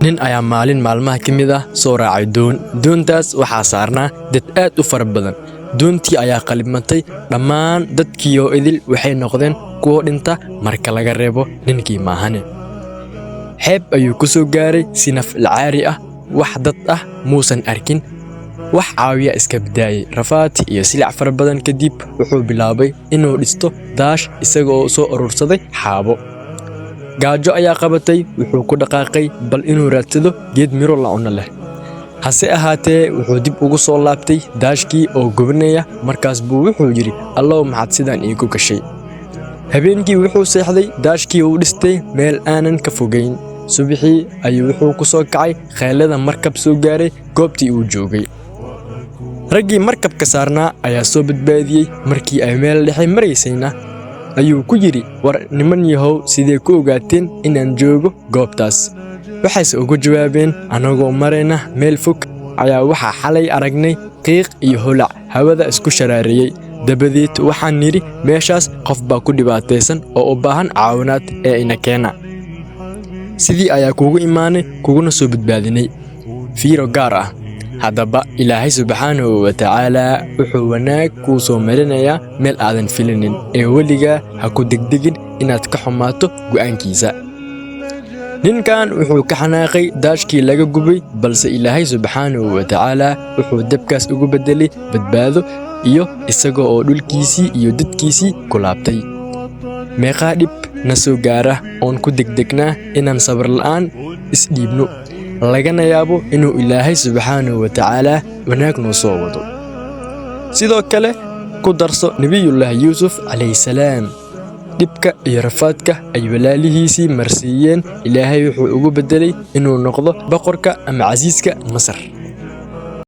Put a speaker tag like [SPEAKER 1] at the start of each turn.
[SPEAKER 1] nin ayaa maalin maalmaha ka mid ah soo raacay doontaas waxaa saarnaa dad aad u fara badan. doontii ayaa qalibmatay, dhammaan dadkii oo idil waxay noqdeen kuwo dhinta marka laga reebo ninkii maahane. xeeb ayuu ku soo gaaray si naf caari ah, wax dad ah muusan arkin, wax caawiya iska badaayay. rafaad iyo silic fara badan kadib wuxuu bilaabay inuu dhisto daash isagoo soo urursaday xaabo. gaajo ayaa qabatay, wuxuu ku dhaqaaqay bal inuu raadsado geed miro la cuno leh. hase ahaatee wuxuu dib ugu soo laabtay daashkii oo gubnaya. markaas buu wuxuu yidhi, allow maxaad sidaan iigu gashay. habeenkii wuxuu seexday daashkii uu dhistay meel aanan ka fogayn. subaxii ayuu wuxuu ku soo kacay kheelada markab soo gaaray goobtii uu joogay. raggii markabka saarnaa ayaa soo badbaadiyey. markii ay meel dhexe maraysayna ayuu ku yidhi, war niman yahow sidee ku ogaateen inaan joogo goobtaas? waxayse ugu jawaabeen, annagoo marayna meel fog ayaa waxaa xalay aragnay qiiq iyo holac hawada isku sharaareeyey. dabadeed waxaan nidhi, meeshaas qof baa ku dhibaataysan oo u baahan caawinaad ee ina keena. sidii ayaa kuugu imaanay, kuguna soo badbaadinay. fiiro gaar ah. haddaba ilaahay subxaanahu wa tacaalaa wuxuu wanaag kuu soo marinayaa meel aadan filinin, ee weligaa ha ku degdegin inaad ka xumaato go'aankiisa. ninkan wuxuu ka xanaaqay daashkii laga gubay, balse ilaahay subxaanahu wa tacaalaa wuxuu dabkaas ugu beddelay badbaado iyo isaga oo dhulkiisii iyo dadkiisii ku laabtay. meeqaa dhib na soo gaara oon ku degdegnaa inaan sabar la'aan isdhiibno, lagana yaabo inuu ilaahay subxaanahu wa tacaalaa wanaag noo soo wado. sidoo kale ku darso nebiyullaahi yuusuf calayhi salaam. dhibka iyo rafaadka ay walaalihiisii marsiiyeen, ilaahay wuxuu ugu beddelay inuu noqdo boqorka ama casiiska Masar.